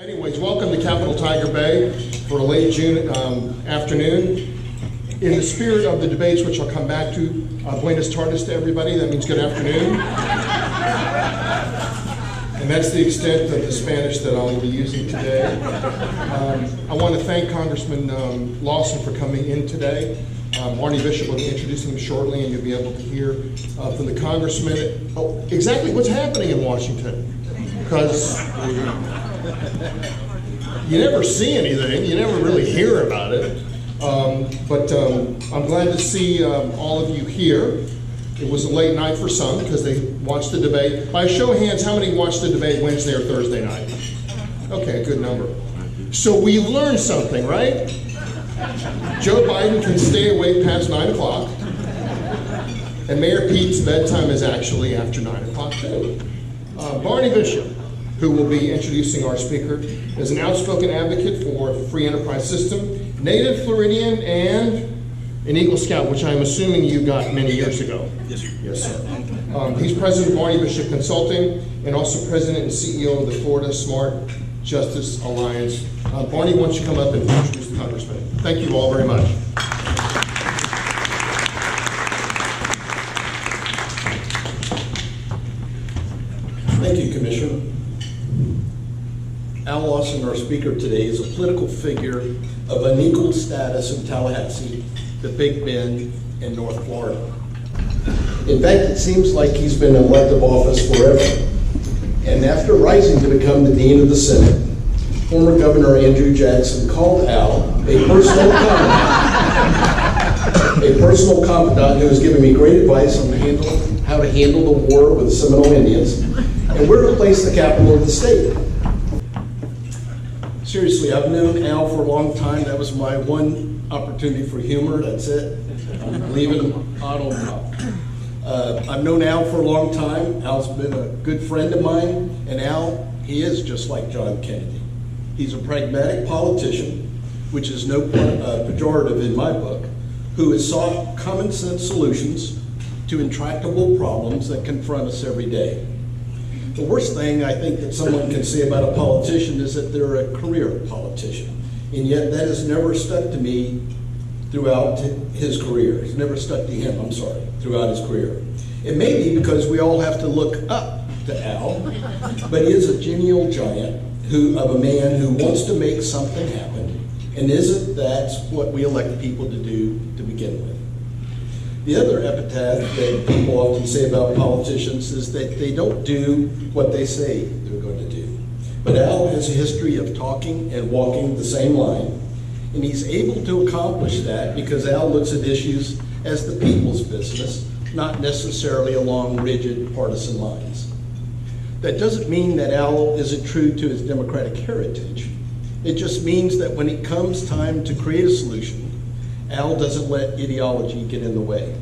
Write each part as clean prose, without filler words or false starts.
Anyways, welcome to Capital Tiger Bay for a late June afternoon. In the spirit of the debates, which I'll come back to, buenas tardes to everybody. That means good afternoon. And that's the extent of the Spanish that I'll be using today. I want to thank Congressman Lawson for coming in today. Barney Bishop will be introducing him shortly, and you'll be able to hear from the Congressman exactly what's happening in Washington. Because you never see anything, you never really hear about it. But I'm glad to see all of you here. It was a late night for some because they watched the debate. By a show of hands, how many watched the debate Wednesday or Thursday night? Okay, a good number. So we learned something, right? Joe Biden can stay awake past 9 o'clock. And Mayor Pete's bedtime is actually after 9 o'clock too. Barney Bishop, who will be introducing our speaker, is an outspoken advocate for a free enterprise system, native Floridian, and an Eagle Scout, which I'm assuming you got many years ago. Yes, sir. Yes, sir. He's president of Barney Bishop Consulting and also president and CEO of the Florida Smart Justice Alliance. Barney, why don't you come up and introduce the Congressman? Thank you all very much. Thank you, Commissioner. Al Lawson, our speaker today, is a political figure of unequal status in Tallahassee, the Big Bend, and North Florida. In fact, it seems like he's been in elective office forever. And after rising to become the Dean of the Senate, former Governor Andrew Jackson called Al a personal confidant who has given me great advice on how to handle the war with the Seminole Indians and where to place the capital of the state. Seriously, I've known Al for a long time. That was my one opportunity for humor. That's it. I'm leaving him out on top. I've known Al for a long time. Al's been a good friend of mine, and Al, he is just like John Kennedy. He's a pragmatic politician, which is no pejorative in my book, who has sought common sense solutions to intractable problems that confront us every day. The worst thing I think that someone can say about a politician is that they're a career politician. And yet that has never stuck to me throughout his career. It's never stuck to him, throughout his career. It may be because we all have to look up to Al, but he is a genial giant of a man who wants to make something happen, and isn't that what we elect people to do to begin with? The other epitaph that people often say about politicians is that they don't do what they say they're going to do. But Al has a history of talking and walking the same line, and he's able to accomplish that because Al looks at issues as the people's business, not necessarily along rigid partisan lines. That doesn't mean that Al isn't true to his Democratic heritage. It just means that when it comes time to create a solution, Al doesn't let ideology get in the way.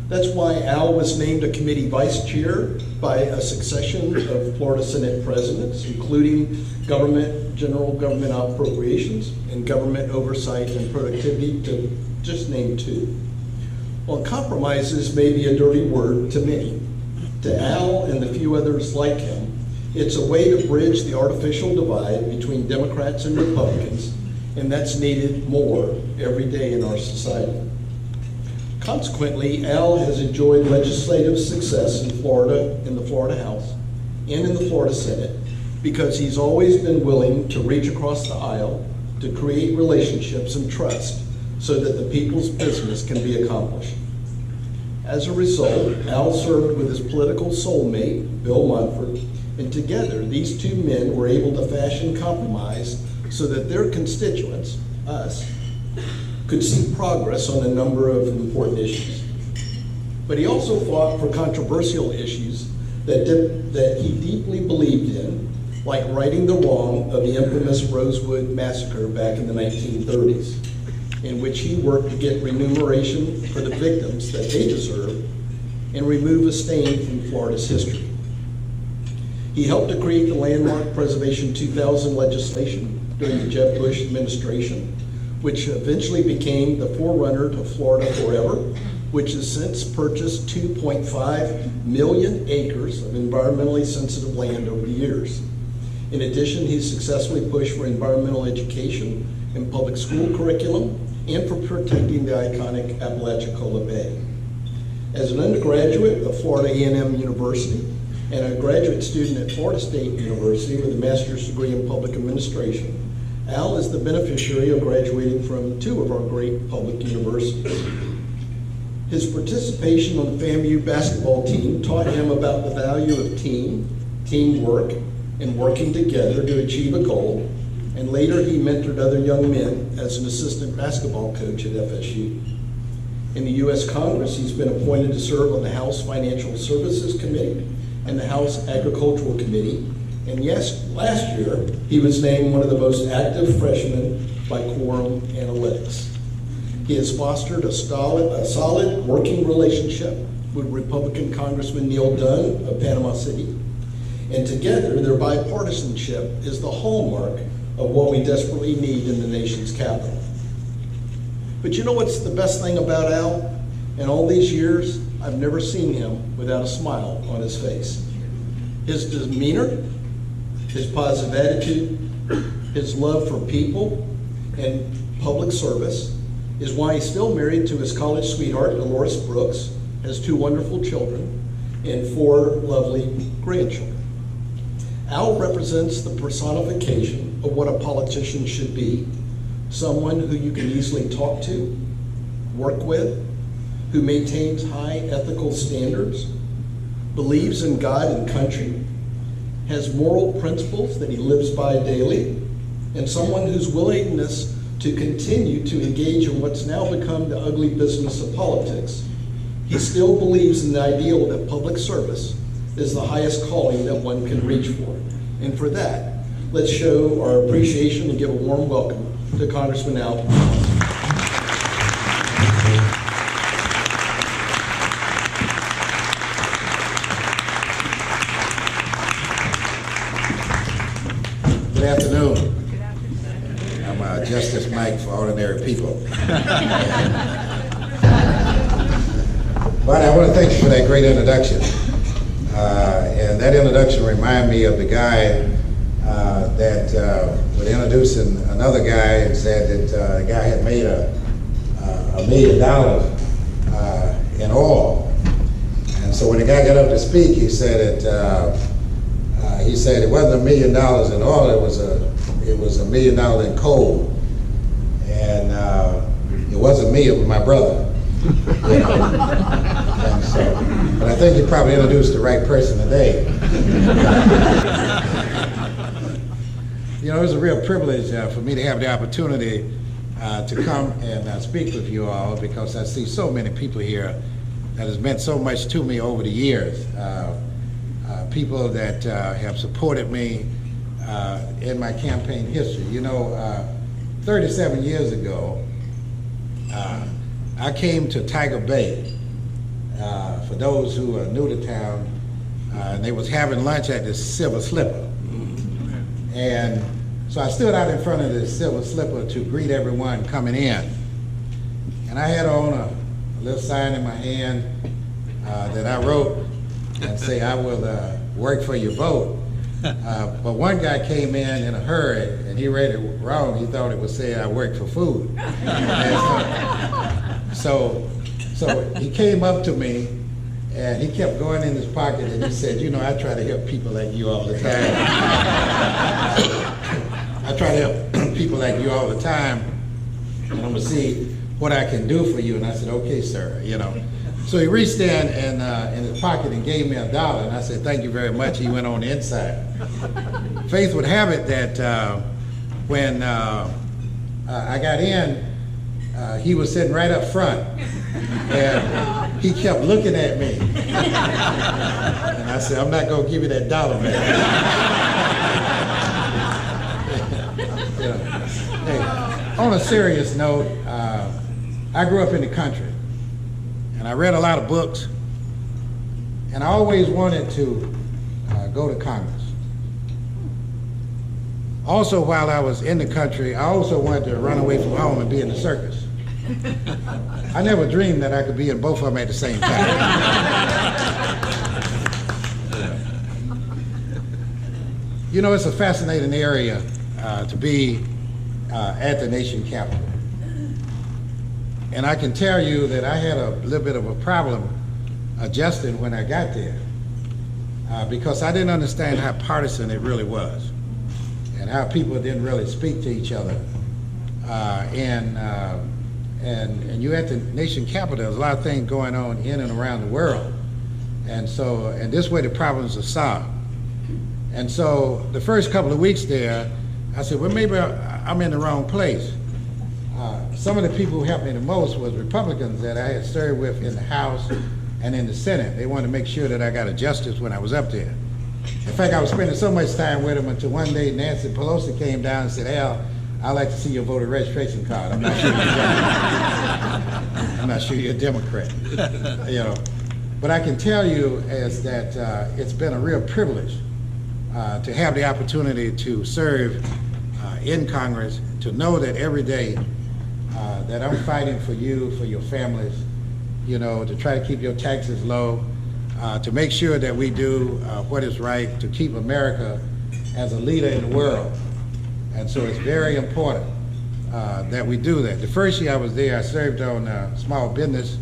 That's why Al was named a committee vice chair by a succession of Florida Senate presidents, including general government appropriations and government oversight and productivity, to just name two. Well, compromises may be a dirty word to many. To Al and the few others like him, it's a way to bridge the artificial divide between Democrats and Republicans, and that's needed more every day in our society. Consequently, Al has enjoyed legislative success in Florida, in the Florida House, and in the Florida Senate, because he's always been willing to reach across the aisle to create relationships and trust so that the people's business can be accomplished. As a result, Al served with his political soulmate, Bill Munford, and together these two men were able to fashion compromise so that their constituents, us, could see progress on a number of important issues. But he also fought for controversial issues that he deeply believed in, like righting the wrong of the infamous Rosewood Massacre back in the 1930s, in which he worked to get remuneration for the victims that they deserve and remove a stain from Florida's history. He helped to create the landmark Preservation 2000 legislation during the Jeb Bush administration, which eventually became the forerunner to Florida Forever, which has since purchased 2.5 million acres of environmentally sensitive land over the years. In addition, he's successfully pushed for environmental education in public school curriculum and for protecting the iconic Apalachicola Bay. As an undergraduate of Florida A&M University and a graduate student at Florida State University with a master's degree in public administration, Al is the beneficiary of graduating from two of our great public universities. His participation on the FAMU basketball team taught him about the value of teamwork, and working together to achieve a goal, and later he mentored other young men as an assistant basketball coach at FSU. In the U.S. Congress, he's been appointed to serve on the House Financial Services Committee and the House Agricultural Committee, and yes, last year he was named one of the most active freshmen by Quorum Analytics. He has fostered a solid working relationship with Republican Congressman Neil Dunn of Panama City, and together their bipartisanship is the hallmark of what we desperately need in the nation's capital. But you know what's the best thing about Al? In all these years, I've never seen him without a smile on his face. His demeanor, his positive attitude, his love for people and public service is why he's still married to his college sweetheart, Dolores Brooks, has 2 wonderful children and 4 lovely grandchildren. Al represents the personification of what a politician should be, someone who you can easily talk to, work with, who maintains high ethical standards, believes in God and country, has moral principles that he lives by daily, and someone whose willingness to continue to engage in what's now become the ugly business of politics. He still believes in the ideal that public service is the highest calling that one can reach for. And for that, let's show our appreciation and give a warm welcome to Congressman Al. Good afternoon. I'm Justice Mike for ordinary people. But I want to thank you for that great introduction. And that introduction reminded me of the guy that was introducing another guy and said that the guy had made $1 million in oil. And so when the guy got up to speak, he said it wasn't $1 million in oil, it was $1 million in coal. And it wasn't me, it was my brother. You know? And so, but I think you probably introduced the right person today. You know, it was a real privilege for me to have the opportunity to come and speak with you all, because I see so many people here that has meant so much to me over the years. People that have supported me in my campaign history. You know, 37 years ago, I came to Tiger Bay. For those who are new to town, and they was having lunch at the Silver Slipper. And so I stood out in front of the Silver Slipper to greet everyone coming in. And I had on a little sign in my hand that I wrote and say, I will work for your vote. But one guy came in a hurry and he read it wrong. He thought it would say I work for food. So he came up to me and he kept going in his pocket and he said, you know, I try to help people like you all the time. I try to help people like you all the time, and I'm gonna see what I can do for you. And I said, okay, sir, you know. So he reached in his pocket and gave me $1, and I said, thank you very much. He went on the inside. Faith would have it that when I got in, he was sitting right up front, and he kept looking at me. And I said, I'm not gonna give you that $1, man. You know, hey, on a serious note, I grew up in the country, and I read a lot of books, and I always wanted to go to Congress. Also, while I was in the country, I also wanted to run away from home and be in the circus. I never dreamed that I could be in both of them at the same time. You know, it's a fascinating area to be at the nation capital. And I can tell you that I had a little bit of a problem adjusting when I got there because I didn't understand how partisan it really was and how people didn't really speak to each other. And you're at the nation capital, there's a lot of things going on in and around the world. And this way the problems are solved. And so the first couple of weeks there, I said, well, maybe I'm in the wrong place. Some of the people who helped me the most was Republicans that I had served with in the House and in the Senate. They wanted to make sure that I got a justice when I was up there. In fact, I was spending so much time with them until one day Nancy Pelosi came down and said, Al, I'd like to see your voter registration card. I'm not sure you're a Democrat. You know, but I can tell you is that it's been a real privilege to have the opportunity to serve in Congress, to know that every day that I'm fighting for you, for your families, you know, to try to keep your taxes low, to make sure that we do what is right to keep America as a leader in the world. And so it's very important that we do that. The first year I was there, I served on small business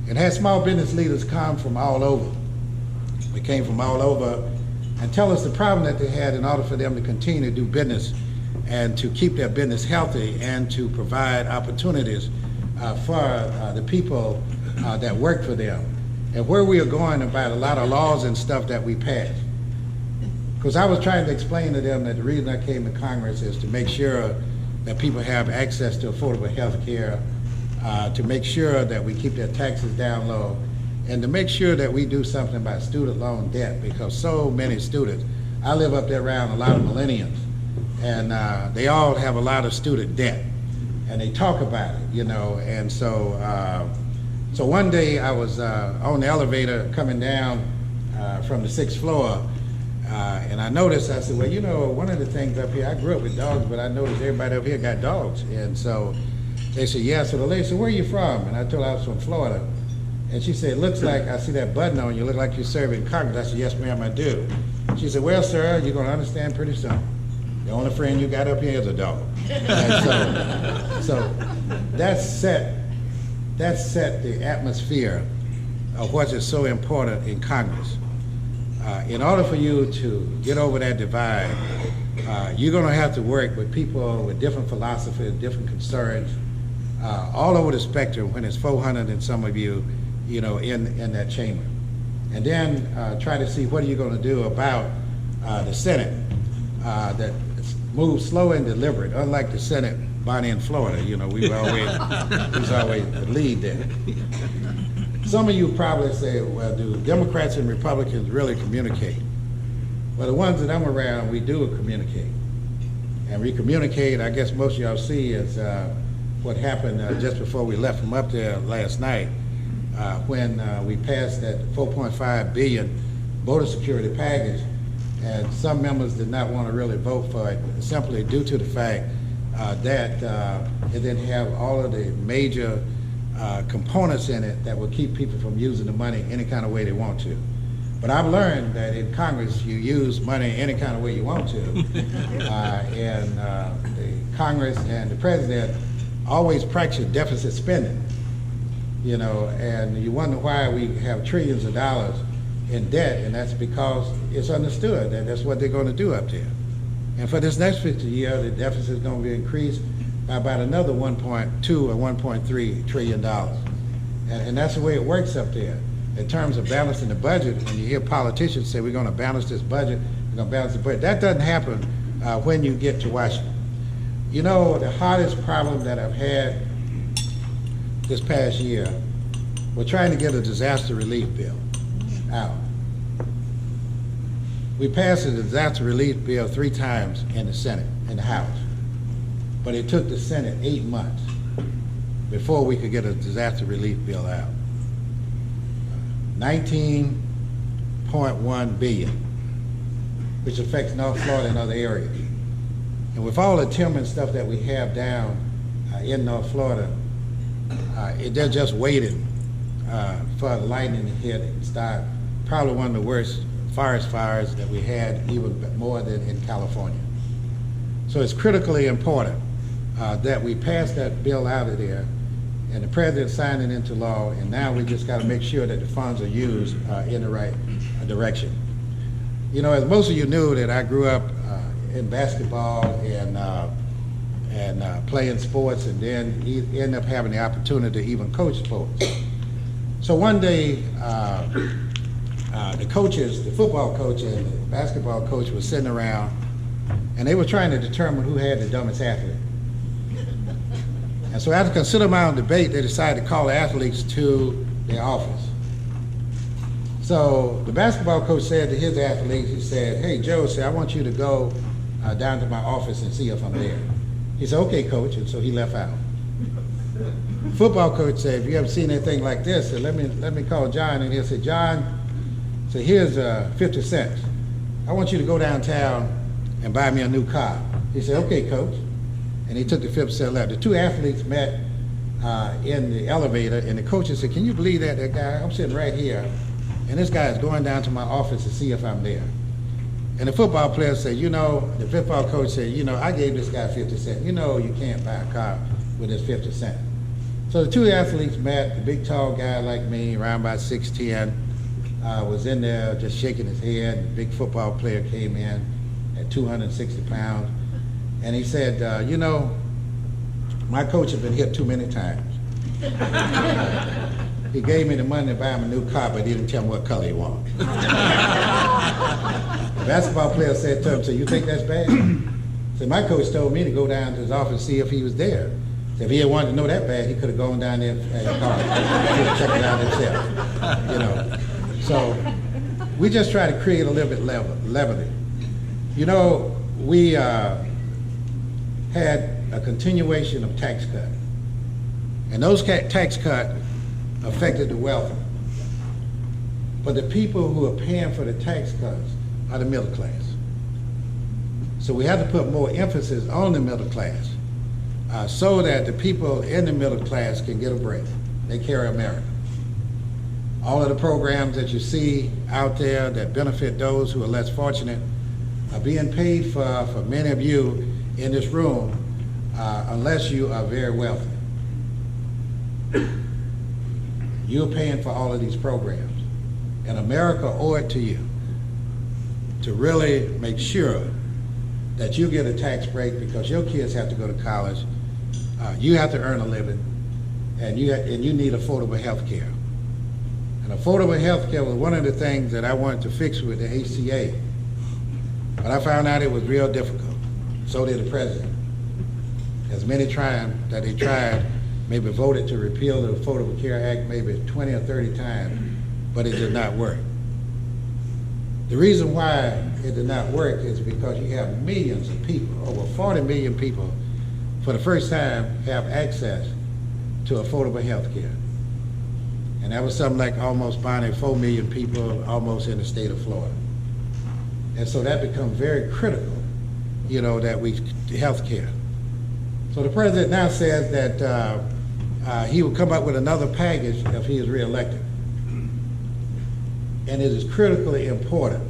and had small business leaders come from all over. They came from all over and tell us the problem that they had in order for them to continue to do business and to keep their business healthy and to provide opportunities for the people that work for them. And where we are going about a lot of laws and stuff that we passed. Because I was trying to explain to them that the reason I came to Congress is to make sure that people have access to affordable health care, to make sure that we keep their taxes down low, and to make sure that we do something about student loan debt, because so many students, I live up there around a lot of millennials, and they all have a lot of student debt, and they talk about it, you know, and so one day I was on the elevator coming down from the 6th floor, and I noticed, I said, well, you know, one of the things up here, I grew up with dogs, but I noticed everybody up here got dogs, and so they said, yeah, so the lady said, where are you from? And I told her I was from Florida. And she said, looks like, I see that button on you, look like you're serving Congress. I said, yes, ma'am, I do. She said, well, sir, you're gonna understand pretty soon. The only friend you got up here is a dog. And so that set the atmosphere of what is so important in Congress. In order for you to get over that divide, you're gonna have to work with people with different philosophies, different concerns, all over the spectrum when it's 400 and some of you, you know, in that chamber. And then try to see what are you going to do about the Senate that moves slow and deliberate, unlike the Senate, Bonnie in Florida, you know, we've always the lead there. Some of you probably say, well, do Democrats and Republicans really communicate? Well, the ones that I'm around, we do communicate. And we communicate, I guess most of y'all see is what happened just before we left from up there last night when we passed that $4.5 billion voter security package, and some members did not want to really vote for it simply due to the fact that it didn't have all of the major components in it that would keep people from using the money any kind of way they want to. But I've learned that in Congress you use money any kind of way you want to, and the Congress and the President always practice deficit spending, you know, and you wonder why we have trillions of dollars in debt, and that's because it's understood that that's what they're going to do up there. And for this next fiscal year, the deficit is going to be increased by about another 1.2 or 1.3 trillion dollars, and that's the way it works up there. In terms of balancing the budget, when you hear politicians say we're going to balance this budget, we're going to balance the budget, that doesn't happen when you get to Washington. You know, the hardest problem that I've had this past year, we're trying to get a disaster relief bill out. We passed a disaster relief bill 3 times in the Senate, in the House, but it took the Senate 8 months before we could get a disaster relief bill out. 19.1 billion, which affects North Florida and other areas. And with all the timber and stuff that we have down in North Florida, they're just waiting for the lightning to hit and start probably one of the worst forest fires that we had, even more than in California. So it's critically important that we pass that bill out of there, and the president signed it into law, and now we just got to make sure that the funds are used in the right direction. You know, as most of you knew, that I grew up in basketball and playing sports, and then ended up having the opportunity to even coach sports. So one day, the coaches, the football coach and the basketball coach, was sitting around, and they were trying to determine who had the dumbest athlete. And so after considerable amount of debate, they decided to call the athletes to their office. So the basketball coach said to his athletes, he said, "Hey, Joe, I want you to go down to my office and see if I'm there." He said, "Okay, coach," and so he left out. Football coach said, "If you haven't seen anything like this, let me call John," and he'll say, "John, so here's 50 cents. I want you to go downtown and buy me a new car." He said, "Okay, coach." And he took the 50 cent left. The two athletes met in the elevator, and the coach said, "Can you believe that guy? I'm sitting right here, and this guy is going down to my office to see if I'm there." And the football player said, the football coach said, "I gave this guy 50 cents. You can't buy a car with this 50 cents. So the two athletes met. The big tall guy like me, around about 6'10", was in there just shaking his head. The big football player came in at 260 pounds. And he said, my coach has been hit too many times. He gave me the money to buy him a new car, but he didn't tell me what color he wanted." The basketball player said to him, "So you think that's bad?" So my coach told me to go down to his office and see if he was there. So if he had wanted to know that bad, he could have gone down there and checked it out himself. So we just try to create a little bit levity. We had a continuation of tax cuts, and those tax cuts affected the wealthy. But the people who are paying for the tax cuts are the middle class. So we have to put more emphasis on the middle class so that the people in the middle class can get a break. They carry America. All of the programs that you see out there that benefit those who are less fortunate are being paid for many of you in this room, unless you are very wealthy. You're paying for all of these programs, and America owe it to you to really make sure that you get a tax break, because your kids have to go to college, you have to earn a living, and you need affordable health care. And affordable health care was one of the things that I wanted to fix with the ACA, but I found out it was real difficult. So did the president. As many times that he tried, maybe voted to repeal the Affordable Care Act maybe 20 or 30 times, but it did not work. The reason why it did not work is because you have millions of people, over 40 million people, for the first time have access to affordable health care. And that was something like almost buying 4 million people almost in the state of Florida. And so that becomes very critical, that health care. So the president now says that he will come up with another package if he is reelected. And it is critically important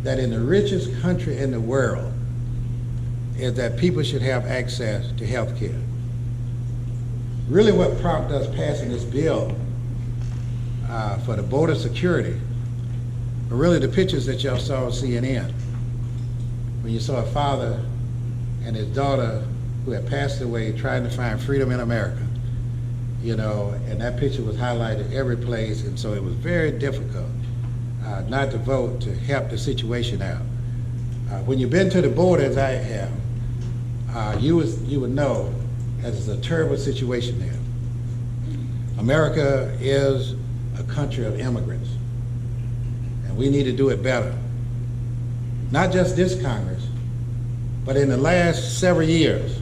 that in the richest country in the world is that people should have access to health care. Really what prompted us passing this bill for the border security are really the pictures that y'all saw on CNN. When you saw a father and his daughter who had passed away trying to find freedom in America, and that picture was highlighted every place, and so it was very difficult not to vote to help the situation out. When you've been to the border, as I have, you would know that it's a terrible situation there. America is a country of immigrants, and we need to do it better. Not just this Congress, but in the last several years,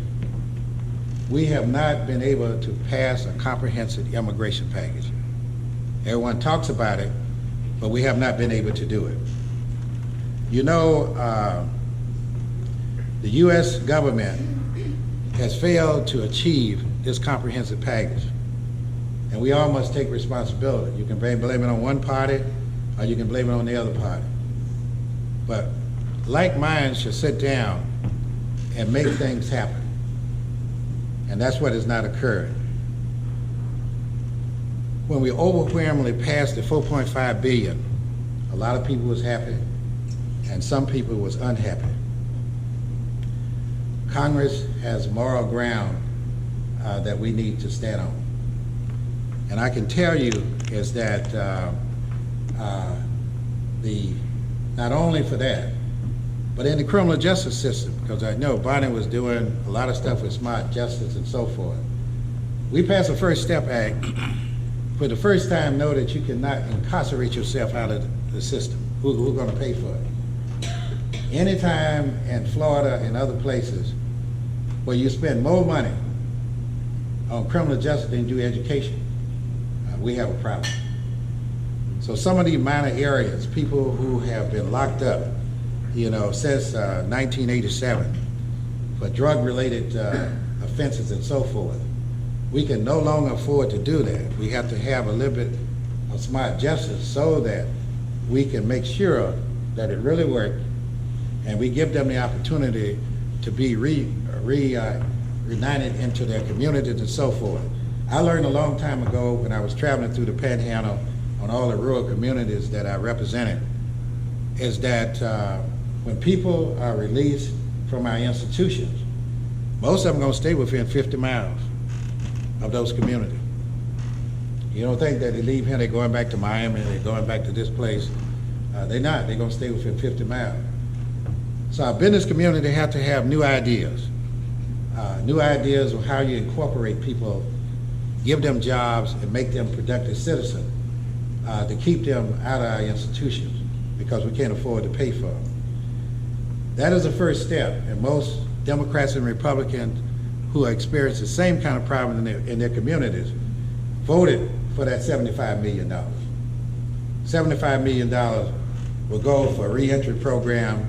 we have not been able to pass a comprehensive immigration package. Everyone talks about it, but we have not been able to do it. The U.S. government has failed to achieve this comprehensive package, and we all must take responsibility. You can blame it on one party, or you can blame it on the other party. but like minds should sit down and make things happen. And that's what has not occurred. When we overwhelmingly passed the 4.5 billion, a lot of people was happy and some people was unhappy. Congress has moral ground that we need to stand on. And I can tell you is that not only for that, but in the criminal justice system, because I know Bonnie was doing a lot of stuff with smart justice and so forth. We passed the First Step Act. For the first time, know that you cannot incarcerate yourself out of the system. Who's going to pay for it? Anytime in Florida and other places where you spend more money on criminal justice than you do education, we have a problem. So some of these minor areas, people who have been locked up, since 1987 for drug-related offenses and so forth, we can no longer afford to do that. We have to have a little bit of smart justice so that we can make sure that it really works and we give them the opportunity to be reunited into their communities and so forth. I learned a long time ago when I was traveling through the Panhandle on all the rural communities that I represented, is that when people are released from our institutions, most of them are going to stay within 50 miles of those communities. You don't think that they leave here, they're going back to Miami, they're going back to this place. They're not. They're going to stay within 50 miles. So our business community have to have new ideas of how you incorporate people, give them jobs, and make them productive citizens to keep them out of our institutions because we can't afford to pay for them. That is the first step, and most Democrats and Republicans who are experiencing the same kind of problem in their communities voted for that $75 million. $75 million will go for a reentry program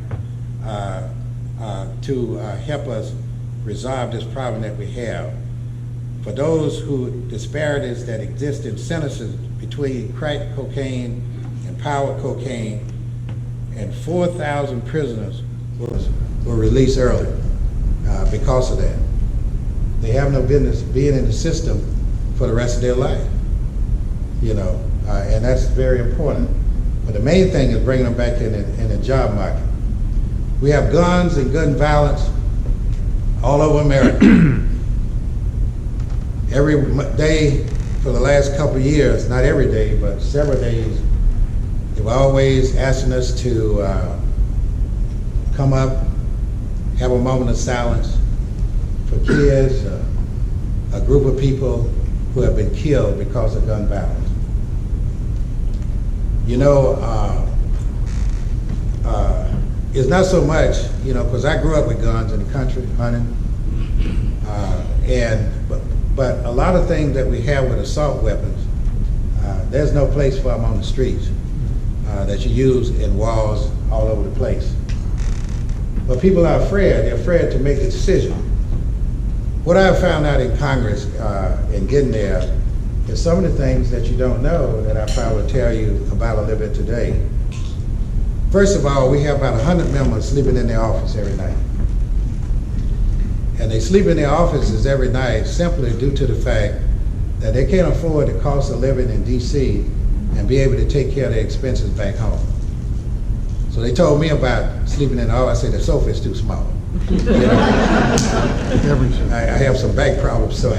to help us resolve this problem that we have. For those disparities that exist in sentences between crack cocaine and powder cocaine, and 4,000 prisoners were released early because of that. They have no business being in the system for the rest of their life, and that's very important. But the main thing is bringing them back in the job market. We have guns and gun violence all over America. Every day for the last couple of years, not every day, but several days, they've always asking us to come up, have a moment of silence for kids, a group of people who have been killed because of gun violence. It's not so much, because I grew up with guns in the country, hunting, but a lot of things that we have with assault weapons, there's no place for them on the streets that you use in walls all over the place. But people are afraid. They're afraid to make a decision. What I have found out in Congress in getting there is some of the things that you don't know that I probably will tell you about a little bit today. First of all, we have about 100 members sleeping in their office every night. And they sleep in their offices every night simply due to the fact that they can't afford the cost of living in D.C. and be able to take care of their expenses back home. So they told me about sleeping in the office. I said, the sofa is too small. I have some back problems, so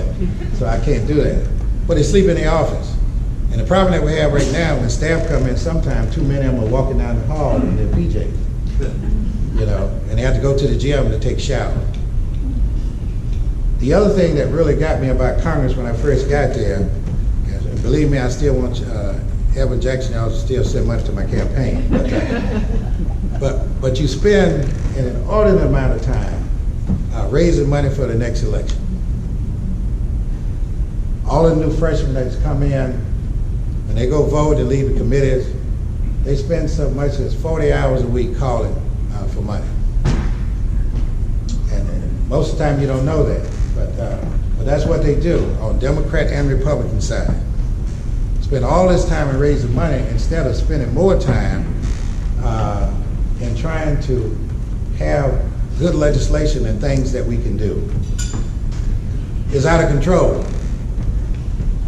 I can't do that. But they sleep in the office. And the problem that we have right now, when staff come in, sometimes too many of them are walking down the hall in their PJs, and they have to go to the gym to take a shower. The other thing that really got me about Congress when I first got there, and believe me, I still want Evan Jackson to still send money to my campaign, but you spend an inordinate amount of time raising money for the next election. All the new freshmen that's come in, when they go vote and leave the committees, they spend so much as 40 hours a week calling for money. And most of the time you don't know that, but that's what they do on Democrat and Republican side. Spend all this time in raising money instead of spending more time in trying to have good legislation and things that we can do is out of control.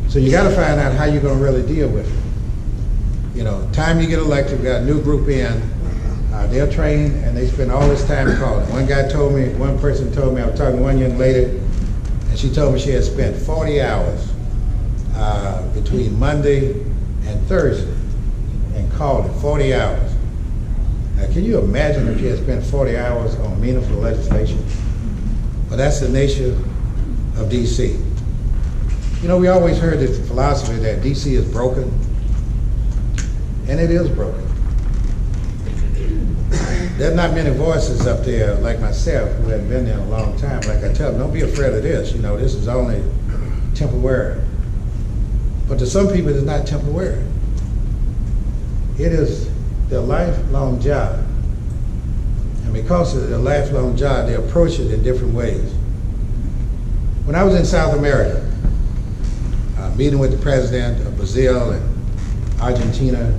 So you gotta find out how you're gonna really deal with it. You know, time you get elected, we got a new group in, they're trained and they spend all this time calling. One person told me, I was talking to one young lady, and she told me she had spent 40 hours between Monday and Thursday and calling 40 hours. Now, can you imagine if she had spent 40 hours on meaningful legislation? Well, that's the nature of D.C. You know, we always heard this philosophy that D.C. is broken, and it is broken. There's not many voices up there like myself who haven't been there a long time. Like I tell them, don't be afraid of this. You know, this is only temporary. But to some people, it's not temporary. It is their lifelong job. And because of their lifelong job, they approach it in different ways. When I was in South America, meeting with the president of Brazil and Argentina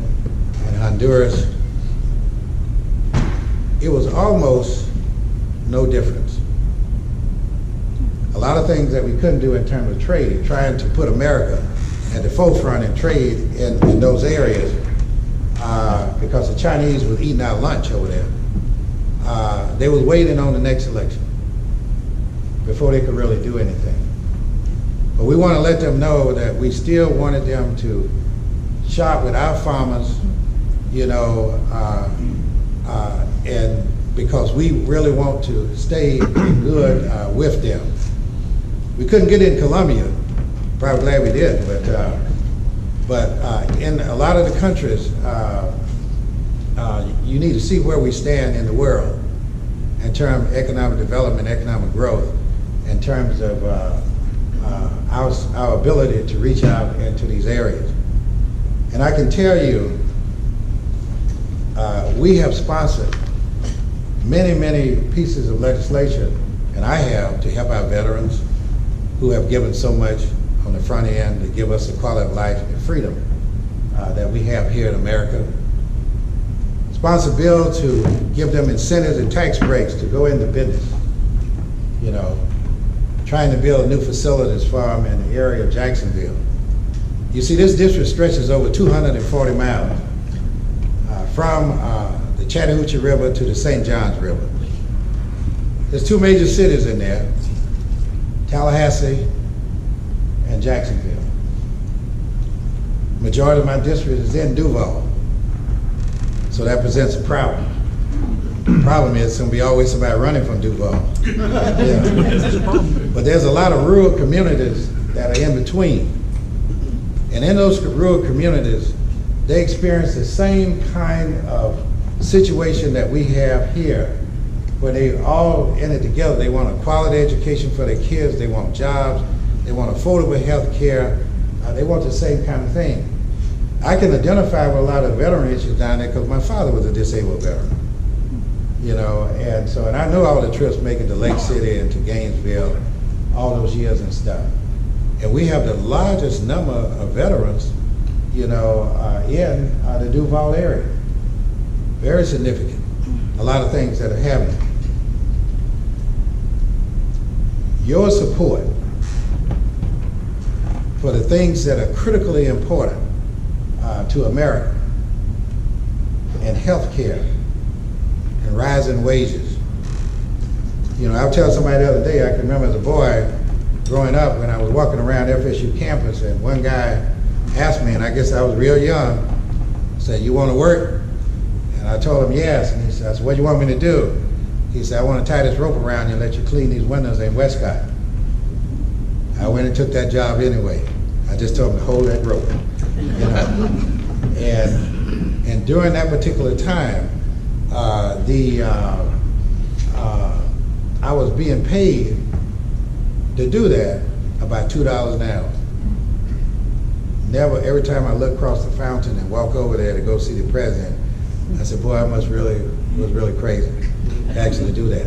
and Honduras, it was almost no difference. A lot of things that we couldn't do in terms of trade, trying to put America at the forefront in trade in those areas, because the Chinese was eating our lunch over there. They was waiting on the next election before they could really do anything. But we want to let them know that we still wanted them to shop with our farmers, you know, and because we really want to stay good with them. We couldn't get in Colombia, probably glad we did, but in a lot of the countries, you need to see where we stand in the world in terms of economic development, economic growth, in terms of our ability to reach out into these areas. And I can tell you, we have sponsored many, many pieces of legislation, and I have, to help our veterans who have given so much on the front end to give us the quality of life and freedom that we have here in America. Sponsor a bill to give them incentives and tax breaks to go into business. You know, trying to build new facilities for them in the area of Jacksonville. You see, this district stretches over 240 miles from the Chattahoochee River to the St. Johns River. There's two major cities in there, Tallahassee and Jacksonville. Majority of my district is in Duval, so that presents a problem. The problem is there's going to be always somebody running from Duval. Yeah. But there's a lot of rural communities that are in between. And in those rural communities, they experience the same kind of situation that we have here, where they all in it together. They want a quality education for their kids, they want jobs, they want affordable health care, they want the same kind of thing. I can identify with a lot of veteran issues down there because my father was a disabled veteran. You know, and I know all the trips making to Lake City and to Gainesville, all those years and stuff. And we have the largest number of veterans, you know, in the Duval area. Very significant. A lot of things that are happening. Your support for the things that are critically important to America, and health care, and rising wages. You know, I was telling somebody the other day, I can remember as a boy growing up when I was walking around FSU campus, and one guy asked me, and I guess I was real young, said, "You want to work?" And I told him yes, and he said, I said, "What do you want me to do?" He said, "I want to tie this rope around you and let you clean these windows in Westcott." I went and took that job anyway. I just told him to hold that rope, you know. And during that particular time, I was being paid to do that about $2 an hour. Never, every time I look across the fountain and walk over there to go see the president, I said, boy, I was really crazy to actually do that.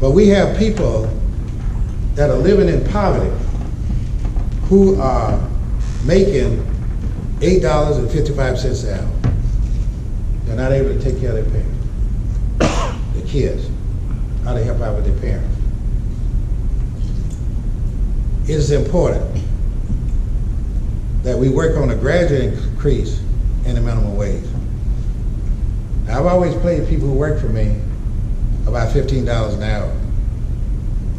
But we have people that are living in poverty who are making $8.55 an hour. they're not able to take care of their parents, the kids, how to help out with their parents. It is important that we work on a gradual increase in the minimum wage. Now, I've always paid people who work for me about $15 an hour.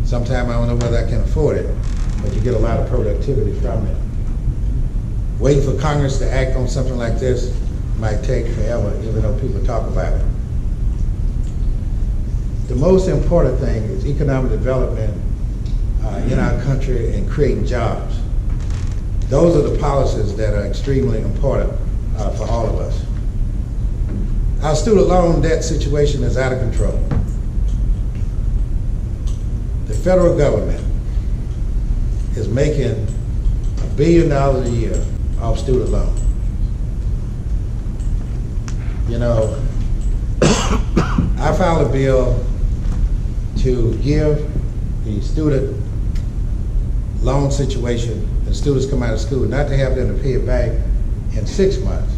Sometimes I don't know whether I can afford it, but you get a lot of productivity from it. Waiting for Congress to act on something like this might take forever, even though people talk about it. The most important thing is economic development in our country and creating jobs. Those are the policies that are extremely important for all of us. Our student loan debt situation is out of control. The federal government is making $1 billion a year off student loans. You know, I filed a bill to give the student loan situation, the students come out of school, not to have them to pay it back in 6 months,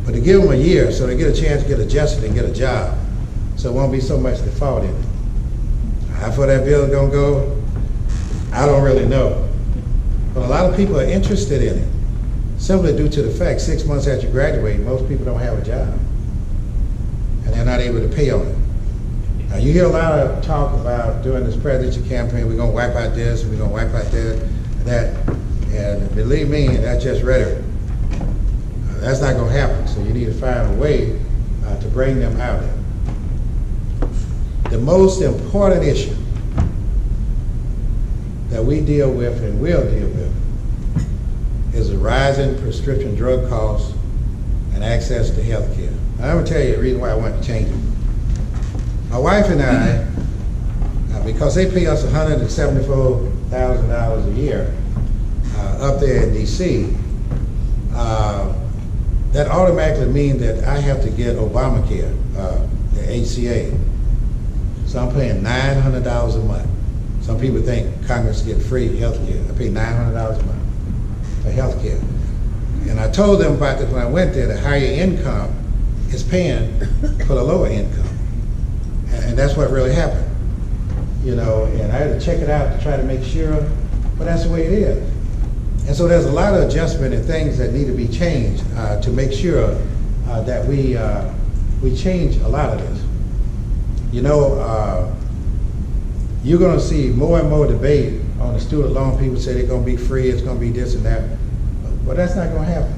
but to give them a year so they get a chance to get adjusted and get a job, so it won't be so much default in it. How far that bill is gonna go, I don't really know. But a lot of people are interested in it, simply due to the fact 6 months after you graduate, most people don't have a job, and they're not able to pay on it. Now, you hear a lot of talk about during this presidential campaign, we're gonna wipe out this, we're gonna wipe out that, and believe me, that's just rhetoric. That's not gonna happen, so you need to find a way to bring them out. The most important issue that we deal with and will deal with is the rising prescription drug costs and access to health care. Now, I'm gonna tell you the reason why I want to change it. My wife and I, because they pay us $174,000 a year up there in D.C., that automatically means that I have to get Obamacare, the HCA. So I'm paying $900 a month. Some people think Congress get free health care. I pay $900 a month for health care. And I told them about this when I went there, the higher income is paying for the lower income. And that's what really happened. You know, and I had to check it out to try to make sure, but that's the way it is. And so there's a lot of adjustment and things that need to be changed to make sure that we change a lot of this. You know, you're going to see more and more debate on the student loan. People say they're going to be free, it's going to be this and that, but that's not going to happen.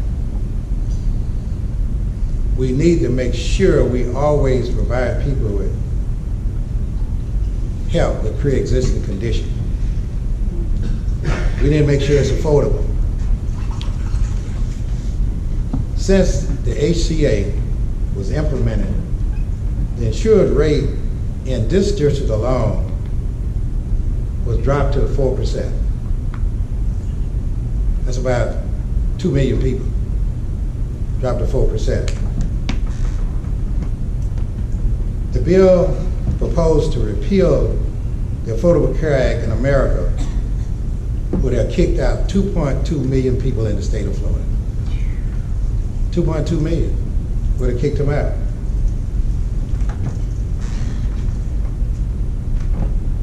We need to make sure we always provide people with help with pre-existing conditions. We need to make sure it's affordable. Since the HCA was implemented, the insured rate in this district alone was dropped to 4%. That's about 2 million people, dropped to 4%. The bill proposed to repeal the Affordable Care Act in America would have kicked out 2.2 million people in the state of Florida. 2.2 million would have kicked them out.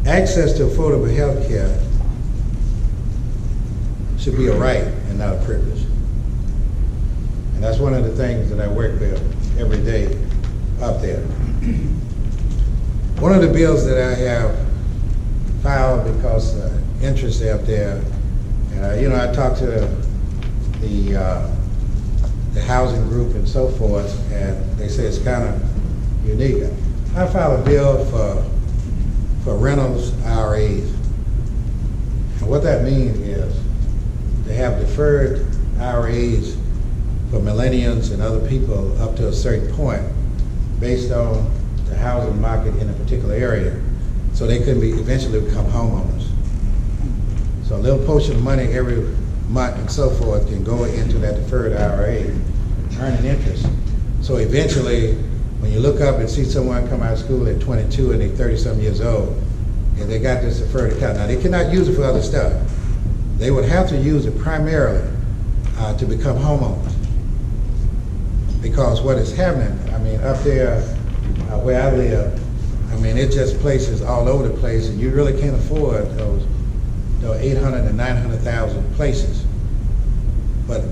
Access to affordable health care should be a right and not a privilege. And that's one of the things that I work with every day up there. One of the bills that I have filed because interest up there, you know, I talked to the housing group and so forth, and they say it's kind of unique. I filed a bill for rentals IRAs. And what that means is they have deferred IRAs for millennials and other people up to a certain point based on the housing market in a particular area, so they could eventually become homeowners. So a little portion of money every month and so forth can go into that deferred IRA, earning interest. So eventually, when you look up and see someone come out of school at 22 and they're 30-some years old, and they got this deferred account. Now, they cannot use it for other stuff. They would have to use it primarily to become homeowners. because what is happening, I mean, up there where I live, I mean, it just places all over the place, and you really can't afford those 800 and 900,000 places. But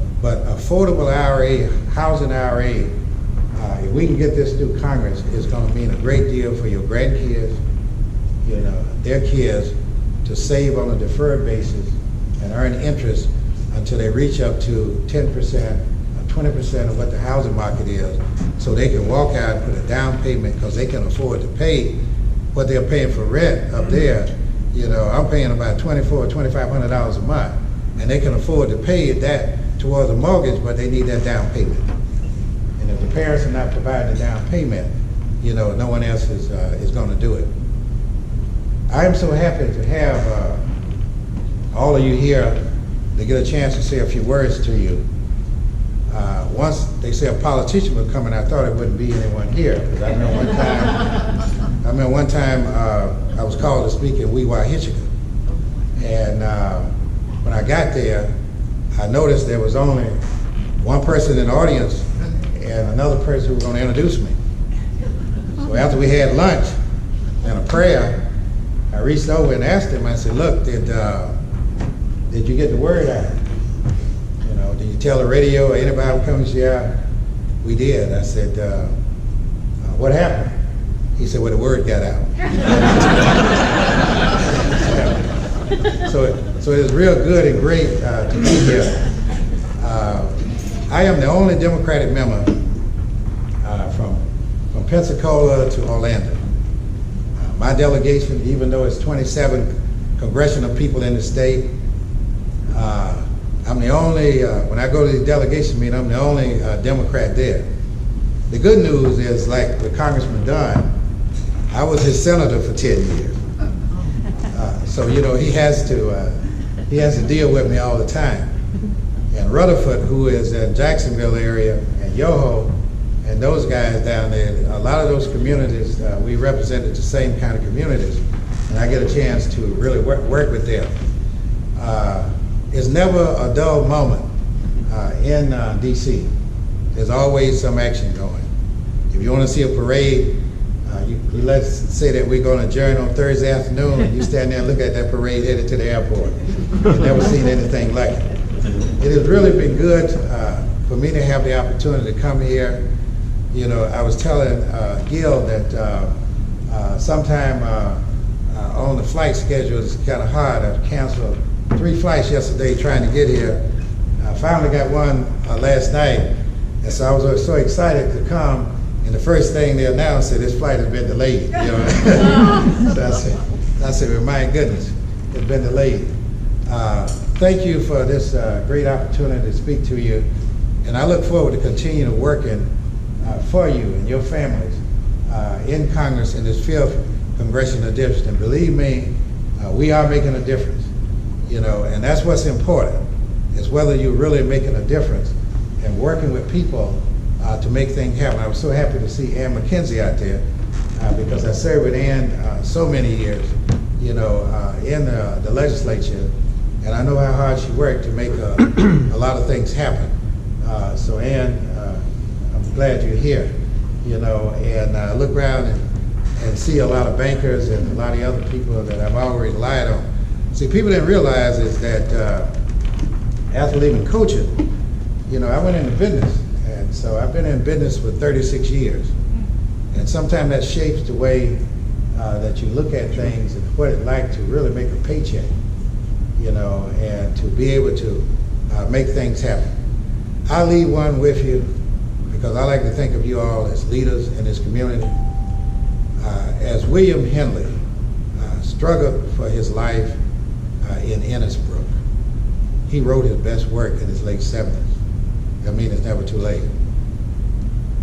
affordable IRA, housing IRA, if we can get this through Congress, it's going to mean a great deal for your grandkids, you know, their kids, to save on a deferred basis and earn interest until they reach up to 10% or 20% of what the housing market is, so they can walk out and put a down payment because they can afford to pay what they're paying for rent up there. You know, I'm paying about $2,400 or $2,500 a month, and they can afford to pay that towards a mortgage, but they need that down payment. And if the parents are not providing the down payment, you know, no one else is going to do it. I am so happy to have all of you here to get a chance to say a few words to you. Once they say a politician would come in, I thought it wouldn't be anyone here. Because I remember one time I was called to speak in Weehawken. And when I got there, I noticed there was only one person in the audience and another person who was going to introduce me. So after we had lunch and a prayer, I reached over and asked him, I said, look, did you get the word out? You know, did you tell the radio or anybody come and say, yeah, we did. I said, what happened? He said, well, the word got out. So it is real good and great to be here. I am the only Democratic member from Pensacola to Orlando. My delegation, even though it's 27 congressional people in the state, I'm the only, when I go to the delegation meeting, I'm the only Democrat there. The good news is, like with Congressman Dunn, I was his senator for 10 years. So, you know, he has to deal with me all the time. And Rutherford, who is in Jacksonville area, and Yoho, and those guys down there, a lot of those communities, we represented the same kind of communities, and I get a chance to really work with them. It's never a dull moment in D.C. There's always some action going. If you want to see a parade, let's say that we're going to adjourn on Thursday afternoon, and you stand there and look at that parade headed to the airport. You've never seen anything like it. It has really been good for me to have the opportunity to come here. You know, I was telling Gil that sometime on the flight schedule, it's kind of hard. I've canceled 3 flights yesterday trying to get here. I finally got one last night, and so I was so excited to come. And the first thing they announced that this flight has been delayed. You know? So I said, well, my goodness, it's been delayed. Thank you for this great opportunity to speak to you, and I look forward to continue working for you and your families in Congress in this 5th congressional district. And believe me, we are making a difference. You know, and that's what's important, is whether you're really making a difference and working with people to make things happen. I was so happy to see Ann McKenzie out there because I served with Ann so many years, you know, in the legislature, and I know how hard she worked to make a lot of things happen. So Ann, I'm glad you're here, you know, and look around and see a lot of bankers and a lot of other people that I've always relied on. See, people didn't realize is that after leaving coaching, you know, I went into business. And so I've been in business for 36 years. And sometimes that shapes the way that you look at things and what it's like to really make a paycheck, you know, and to be able to make things happen. I'll leave one with you because I like to think of you all as leaders in this community. As William Henley struggled for his life in Innisbrook, he wrote his best work in his late 70s. I mean, it's never too late.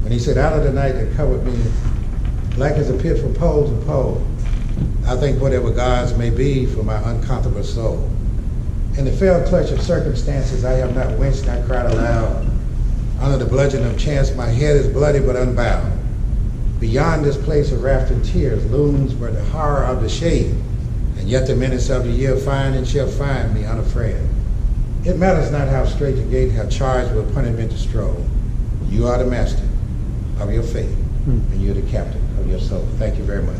When he said, out of the night that covered me, black as a pit from pole to pole, I think whatever gods may be for my uncomfortable soul. In the fell clutch of circumstances, I have not winced, not cried aloud. Under the bludgeon of chance, my head is bloody but unbound. Beyond this place of rafting tears looms where the horror of the shade, and yet the minutes of the year find and shall find me unafraid. It matters not how straight the gate, how charged with punishment to stroll. You are the master of your fate, and you're the captain of your soul. Thank you very much.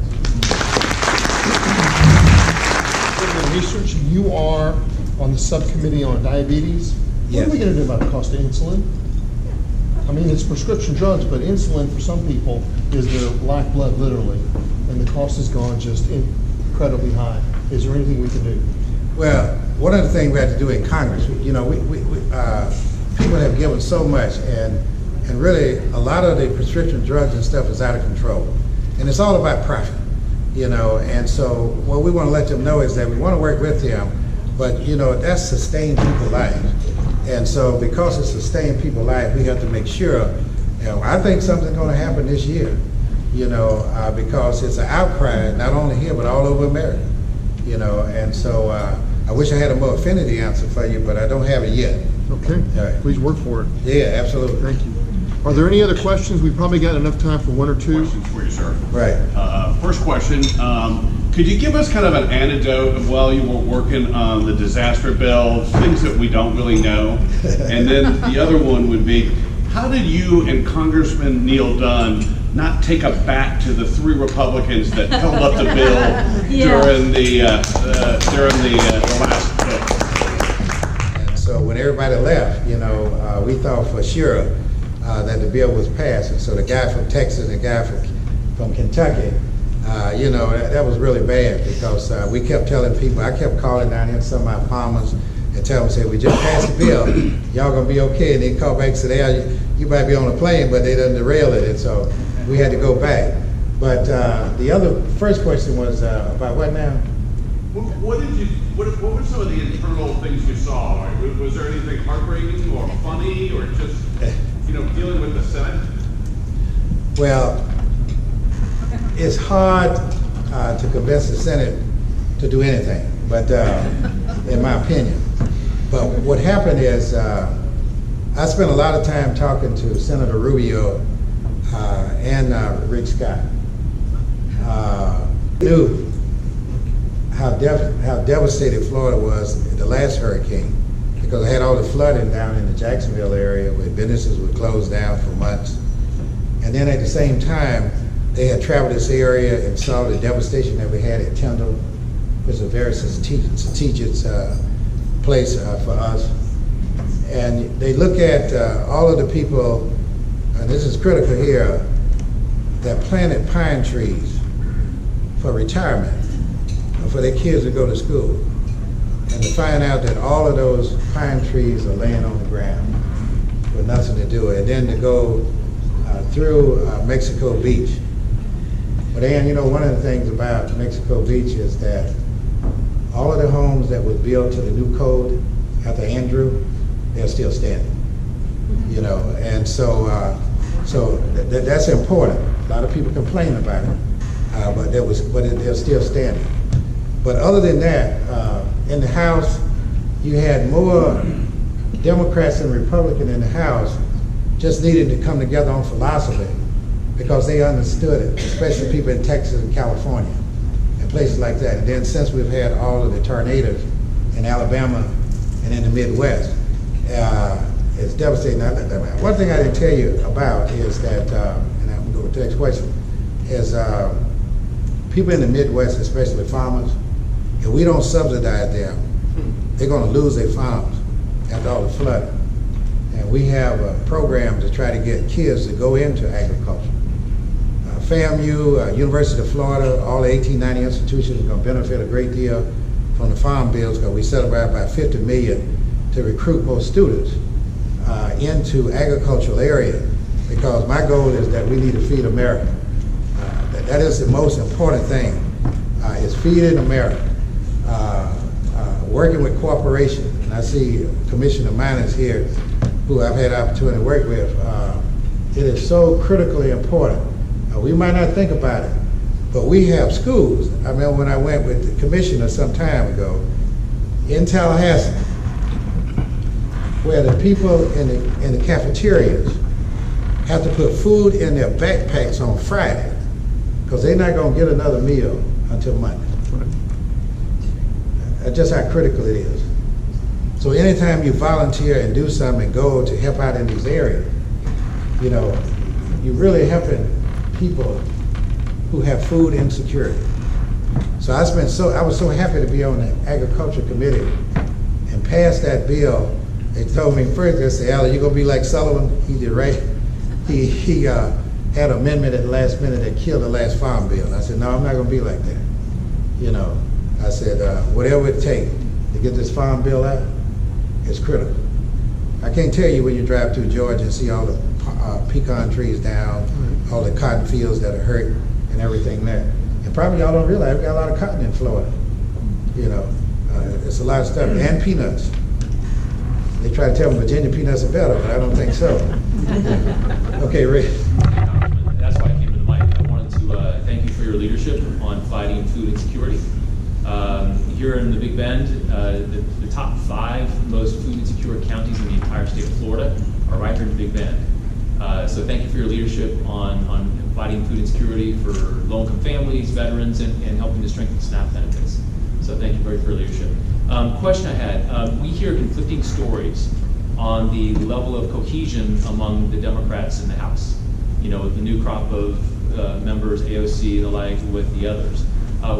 Research, you are on the subcommittee on diabetes. Yes. What are we going to do about the cost of insulin? I mean, it's prescription drugs, but insulin for some people is their lifeblood, literally, and the cost has gone just incredibly high. Is there anything we can do? Well, one of the things we have to do in Congress, you know, people have given so much, and really a lot of the prescription drugs and stuff is out of control, and it's all about profit, you know. And so what we want to let them know is that we want to work with them, but you know, that's sustained people's lives. And so because it's sustained people's life, we have to make sure, you know, I think something's going to happen this year, you know, because it's an outcry, not only here, but all over America, you know. And so I wish I had a more affinity answer for you, but I don't have it yet. Okay, Right. please work for it. Yeah, absolutely. Thank you. Are there any other questions? We've probably got enough time for one or two. Questions for you, sir. Right. First question, could you give us kind of an anecdote of while you were working on the disaster bill, things that we don't really know? And then the other one would be, how did you and Congressman Neil Dunn not take a bat to the 3 Republicans that held up the bill during the last bill? And so when everybody left, you know, we thought for sure that the bill was passed. And so the guy from Texas and the guy from Kentucky, you know, that was really bad because we kept telling people, I kept calling down here to some of my farmers and tell them, say, we just passed the bill, y'all gonna be okay. And they call back and say, yeah, you might be on a plane, but they done derailed it. And so we had to go back. But the first question was about what now? What were some of the internal things you saw? Was there anything heartbreaking or funny or just, you know, dealing with the Senate? Well, it's hard to convince the Senate to do anything, but in my opinion. But what happened is I spent a lot of time talking to Senator Rubio and Rick Scott. Knew how devastated Florida was in the last hurricane, because I had all the flooding down in the Jacksonville area where businesses were closed down for months. And then at the same time, they had traveled this area and saw the devastation that we had at Tyndall, which is a very strategic place for us. And they look at all of the people, and this is critical here, that planted pine trees for retirement, and for their kids to go to school. And to find out that all of those pine trees are laying on the ground with nothing to do. And then to go through Mexico Beach. But Ann, you know, one of the things about Mexico Beach is that all of the homes that was built to the new code after Andrew, they're still standing. You know, and so that's important. A lot of people complain about it, but they're still standing. But other than that, in the House, you had more Democrats and Republicans in the House just needed to come together on philosophy because they understood it, especially people in Texas and California and places like that. And then since we've had all of the tornadoes in Alabama and in the Midwest, it's devastating. One thing I didn't tell you about is that, and I'm going to go to the next question, is people in the Midwest, especially farmers, if we don't subsidize them, they're going to lose their farms after all the flooding. And we have a program to try to get kids to go into agriculture. FAMU, University of Florida, all the 1890 institutions are going to benefit a great deal from the farm bills because we set aside about $50 million to recruit more students into agricultural area, because my goal is that we need to feed America. That is the most important thing, is feeding America. Working with corporations, and I see Commissioner Miners here, who I've had the opportunity to work with, it is so critically important. We might not think about it, but we have schools. I remember when I went with the commissioner some time ago in Tallahassee, where the people in the cafeterias have to put food in their backpacks on Friday because they're not going to get another meal until Monday. That's just how critical it is. So anytime you volunteer and do something and go to help out in these areas, you know, you're really helping people who have food insecurity. So I was so happy to be on the Agriculture Committee and pass that bill. They told me first, they said, Al, you gonna be like Sullivan? He did right. He had an amendment at the last minute that killed the last farm bill. I said, no, I'm not gonna be like that. You know, I said, whatever it takes to get this farm bill out, it's critical. I can't tell you when you drive through Georgia and see all the pecan trees down, all the cotton fields that are hurt and everything there. And probably y'all don't realize we got a lot of cotton in Florida. You know, it's a lot of stuff, and peanuts. They try to tell me Virginia peanuts are better, but I don't think so. Okay, Rick. That's why I came to the mic. I wanted to thank you for your leadership on fighting food insecurity. Here in the Big Bend, the top 5 most food insecure counties in the entire state of Florida are right here in the Big Bend. So thank you for your leadership on fighting food insecurity for low-income families, veterans, and helping to strengthen SNAP benefits. So thank you very for your leadership. Question I had, we hear conflicting stories on the level of cohesion among the Democrats in the House. You know, with the new crop of members, AOC and the like, with the others.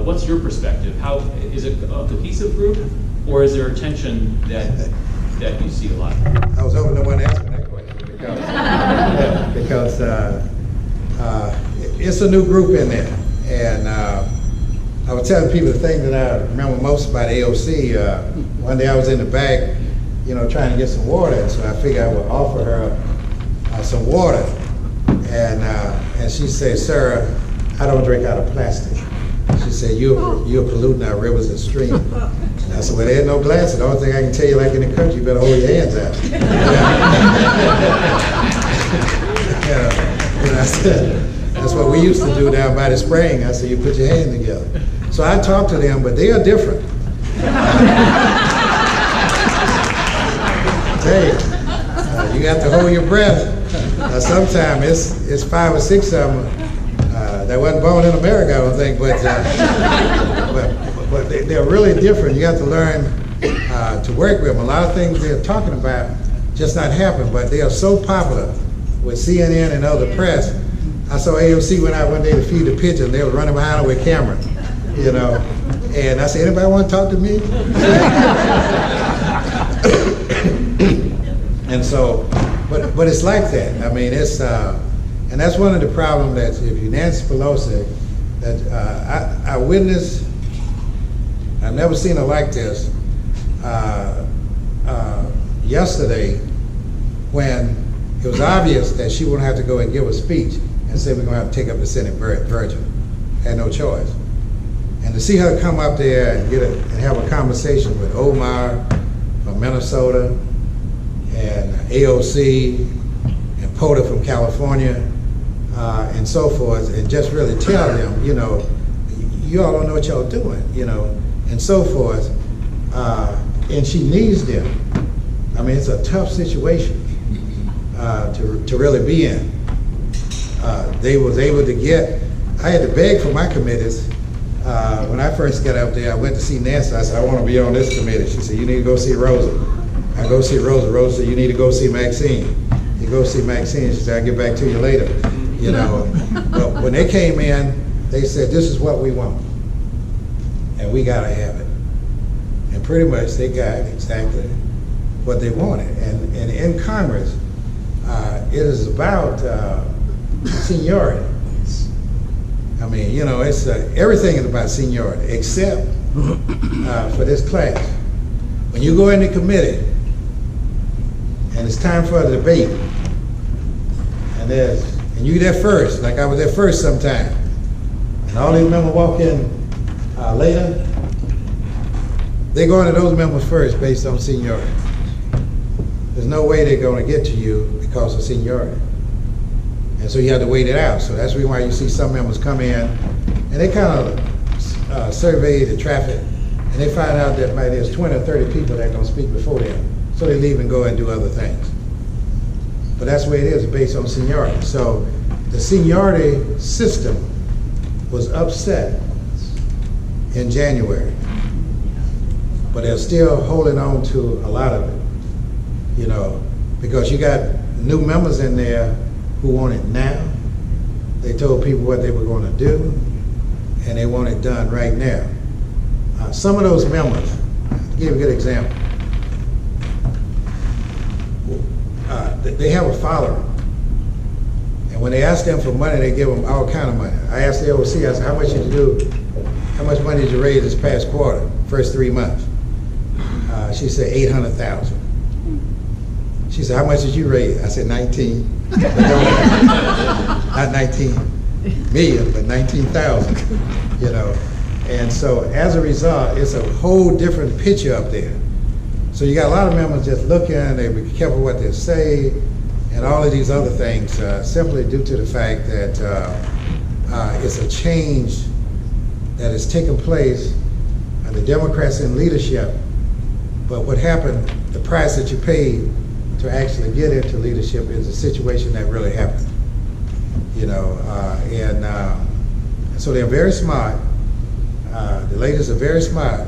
What's your perspective? How is it a cohesive group, or is there a tension that you see a lot? I was hoping no one asked me that question because it's a new group in there, and I was telling people the thing that I remember most about AOC. One day I was in the back, you know, trying to get some water, and so I figured I would offer her some water, and she said, "Sir, I don't drink out of plastic." She said, you're polluting our rivers and streams. And I said, well, there ain't no glasses. The only thing I can tell you, like in the country, you better hold your hands out. And I said, that's what we used to do down by the spring. I said, you put your hands together. So I talked to them, but they are different. Hey, you have to hold your breath. Sometimes it's 5 or 6 of them. That wasn't born in America, I don't think, but they're really different. You have to learn to work with them. A lot of things they're talking about just not happen, but they are so popular with CNN and other press. I saw AOC went out one day to feed the pigeon. They were running behind her with cameras, you know. And I said, anybody want to talk to me? And so, but it's like that. I mean, it's. And that's one of the problems that if you Nancy Pelosi, that I witnessed, I've never seen her like this, yesterday when it was obvious that she wouldn't have to go and give a speech and say we're going to have to take up the Senate virgin. Had no choice. And to see her come up there and have a conversation with Omar from Minnesota and AOC and Porter from California, and so forth, and just really tell them, you know, you all don't know what y'all doing, you know, and so forth. And she needs them. I mean, it's a tough situation to really be in. They was able to get, I had to beg for my committees. When I first got up there, I went to see Nancy. I said, I want to be on this committee. She said, you need to go see Rosa. I go see Rosa. Rosa said, you need to go see Maxine. You go see Maxine. She said, I'll get back to you later. You know, but when they came in, they said, this is what we want. And we got to have it. And pretty much they got exactly what they wanted. And in Congress, it is about seniority. I mean, you know, it's everything is about seniority, except for this class. When you go into committee, and it's time for a debate, and you there first, like I was there first sometime, and all these members walk in later, they go into those members first based on seniority. There's no way they're going to get to you because of seniority. And so you have to wait it out. So that's the reason why you see some members come in, and they kind of survey the traffic, and they find out that maybe there's 20 or 30 people that are going to speak before them. So they leave and go and do other things. But that's the way it is, based on seniority. So the seniority system was upset in January, but they're still holding on to a lot of it, you know, because you got new members in there who want it now. They told people what they were going to do, and they want it done right now. Some of those members, I'll give you a good example. They have a following, and when they ask them for money, they give them all kind of money. I asked the OC, I said, how much money did you raise this past quarter, first 3 months? She said 800,000. She said, how much did you raise? I said 19. Not 19 million, but 19,000, you know. And so as a result, it's a whole different picture up there. So you got a lot of members just looking, they be careful what they say, and all of these other things, simply due to the fact that it's a change that has taken place, and the Democrats in leadership. But what happened, the price that you paid to actually get into leadership is a situation that really happened. You know, and so they're very smart. The ladies are very smart,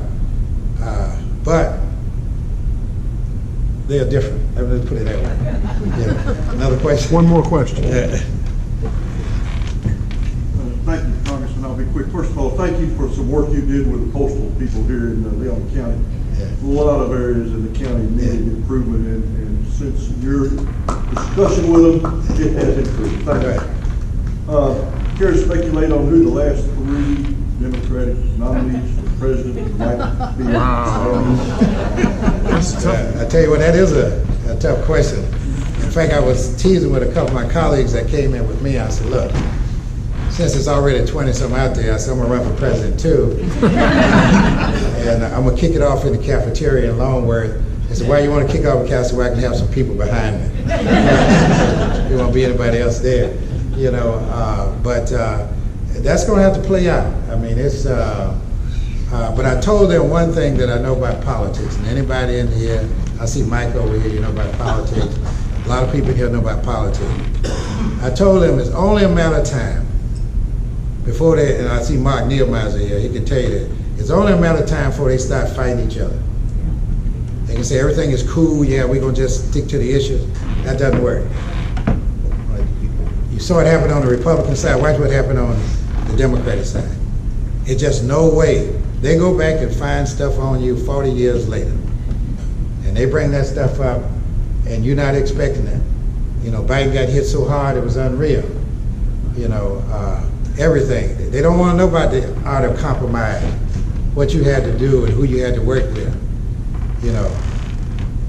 but they are different. Let me put it that way. Yeah. Another question? One more question. Thank you, Congressman. I'll be quick. First of all, thank you for some work you did with the postal people here in Leon County. Yeah. A lot of areas in the county needed improvement, and since your discussion with them, it has improved. Thank you. Care to speculate on who the last 3 Democratic nominees for president might be? I tell you what, that is a tough question. In fact, I was teasing with a couple of my colleagues that came in with me. I said, look, since it's already 20-something out there, I said, I'm going to run for president too. And I'm going to kick it off in the cafeteria in Longworth. They said, why you want to kick off a cafeteria where I can have some people behind me? There won't be anybody else there. You know, but that's going to have to play out. I mean, it's, but I told them one thing that I know about politics, and anybody in here, I see Mike over here, you know about politics. A lot of people here know about politics. I told them it's only a matter of time before they, and I see Mark Neilmeiser here, he can tell you that, it's only a matter of time before they start fighting each other. They can say everything is cool, yeah, we're going to just stick to the issues. That doesn't work. You saw it happen on the Republican side, watch what happened on the Democratic side. It's just no way. They go back and find stuff on you 40 years later. And they bring that stuff up, and you're not expecting that. You know, Biden got hit so hard, it was unreal. You know, everything. They don't want to know about the art of compromise, what you had to do and who you had to work with. You know,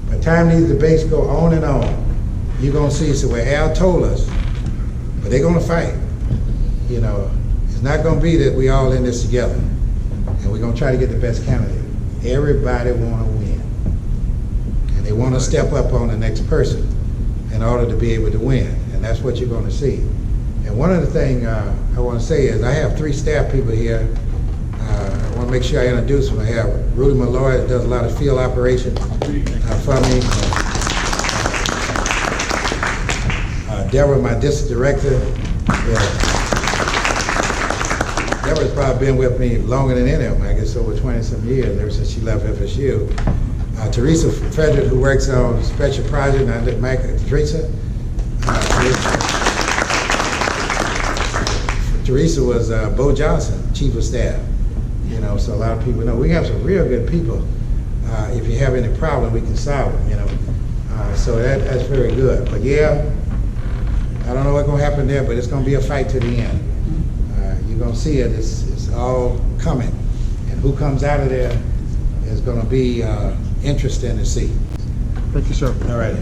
by the time these debates go on and on, you're going to see, so where Al told us, but they're going to fight. You know, it's not going to be that we all in this together, and we're going to try to get the best candidate. Everybody want to win, and they want to step up on the next person in order to be able to win, and that's what you're going to see. And one of the things I want to say is I have 3 staff people here. I want to make sure I introduce them. I have Rudy Malloy that does a lot of field operations for me. Deborah, my district director. Deborah's probably been with me longer than any of them, I guess over 20-some years, ever since she left FSU. Teresa Frederick, who works on special project, and I did Teresa. Teresa was Bo Johnson, chief of staff. You know, so a lot of people know we have some real good people. If you have any problem, we can solve them. You know, so that's very good. But yeah, I don't know what's going to happen there, but it's going to be a fight to the end. You're going to see it. It's all coming, and who comes out of there is going to be interesting to see. Thank you, sir. All right.